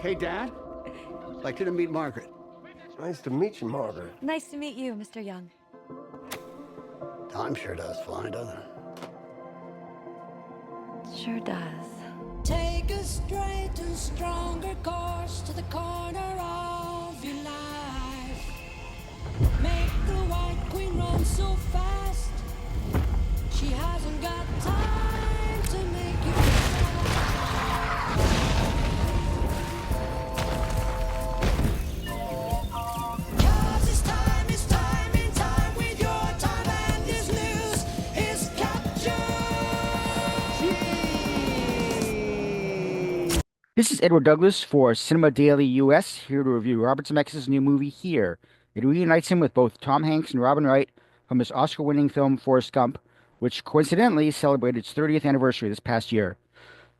Hey, Dad. Like you to meet Margaret. Nice to meet you, Margaret. Nice to meet you, Mr. Young. Time sure does fly, doesn't it? Sure does. Take a straight and stronger course to the corner of your life. Make the White Queen run so fast. She hasn't got time to make you Cause it's time in time with your time, and this news is captured. This is Edward Douglas for Cinema Daily US, here to review Robert Zemeckis' new movie Here. It reunites him with both Tom Hanks and Robin Wright from his Oscar-winning film Forrest Gump, which coincidentally celebrated its 30th anniversary this past year.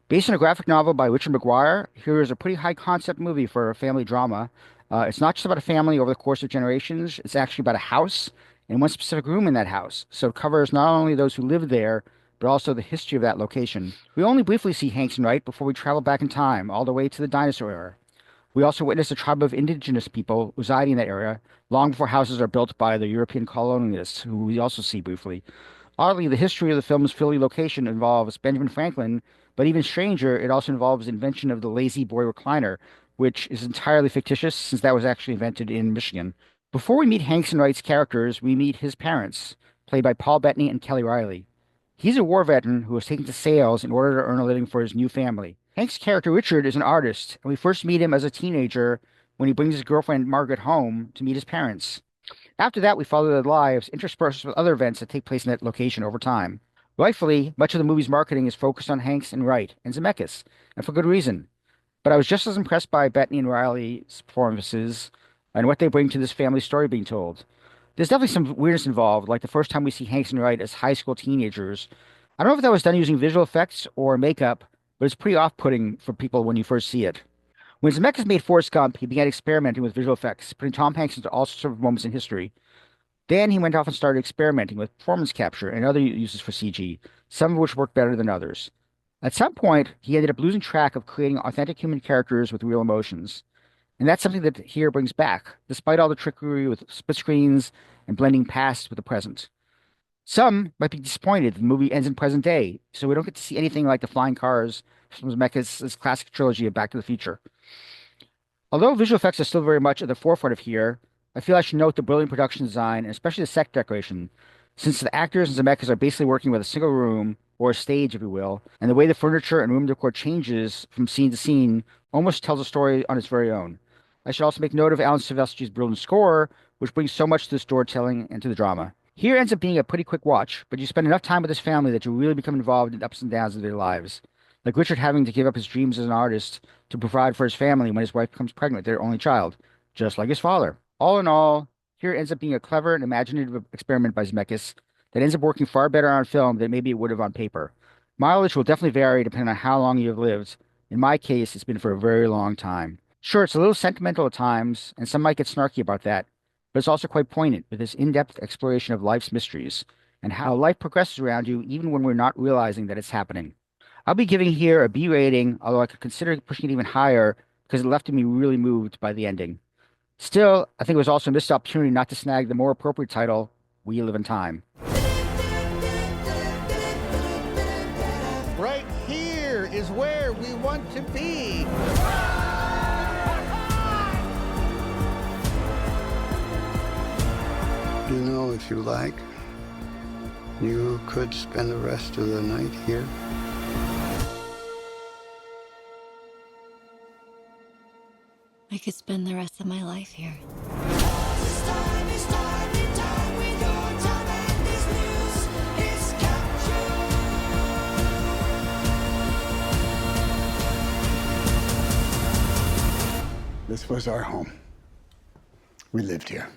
Based on a graphic novel by Richard McGuire, Here is a pretty high-concept movie for a family drama. It's not just about a family over the course of generations, it's actually about a house and one specific room in that house. So it covers not only those who live there, but also the history of that location. We only briefly see Hanks and Wright before we travel back in time, all the way to the dinosaur era. We also witness a tribe of indigenous people residing in that area, long before houses are built by the European colonialists, who we also see briefly. Oddly, the history of the film's Philly location involves Benjamin Franklin, but even stranger, it also involves the invention of the Lazy Boy recliner, which is entirely fictitious since that was actually invented in Michigan. Before we meet Hanks and Wright's characters, we meet his parents, played by Paul Bettany and Kelly Riley. He's a war veteran who was taken to sales in order to earn a living for his new family. Hank's character Richard is an artist, and we first meet him as a teenager when he brings his girlfriend Margaret home to meet his parents. After that, we follow their lives interspersed with other events that take place in that location over time. Rightfully, much of the movie's marketing is focused on Hanks and Wright and Zemeckis, and for good reason. But I was just as impressed by Bettany and Riley's performances and what they bring to this family story being told. There's definitely some weirdness involved, like the first time we see Hanks and Wright as high school teenagers. I don't know if that was done using visual effects or makeup, but it's pretty off-putting for people when you first see it. When Zemeckis made Forrest Gump, he began experimenting with visual effects, putting Tom Hanks into all sorts of moments in history. Then he went off and started experimenting with performance capture and other uses for CG, some of which worked better than others. At some point, he ended up losing track of creating authentic human characters with real emotions. And that's something that Here brings back, despite all the trickery with split screens and blending past with the present. Some might be disappointed the movie ends in present day, so we don't get to see anything like the flying cars from Zemeckis' classic trilogy of Back to the Future. Although visual effects are still very much at the forefront of Here, I feel I should note the brilliant production design, and especially the set decoration, since the actors and Zemeckis are basically working with a single room, or a stage, if you will, and the way the furniture and room decor changes from scene to scene almost tells a story on its very own. I should also make note of Alan Silvestri's brilliant score, which brings so much to the storytelling and to the drama. Here ends up being a pretty quick watch, but you spend enough time with this family that you really become involved in the ups and downs of their lives. Like Richard having to give up his dreams as an artist to provide for his family when his wife becomes pregnant with their only child, just like his father. All in all, Here ends up being a clever and imaginative experiment by Zemeckis that ends up working far better on film than maybe it would have on paper. Mileage will definitely vary depending on how long you have lived. In my case, it's been for a very long time. Sure, it's a little sentimental at times, and some might get snarky about that, but it's also quite poignant with this in-depth exploration of life's mysteries and how life progresses around you even when we're not realizing that it's happening. I'll be giving Here a B rating, although I could consider pushing it even higher because it left me really moved by the ending. Still, I think it was also a missed opportunity not to snag the more appropriate title, We Live in Time. Right here is where we want to be. You know, if you like, you could spend the rest of the night here. I could spend the rest of my life here. This was our home. We lived here.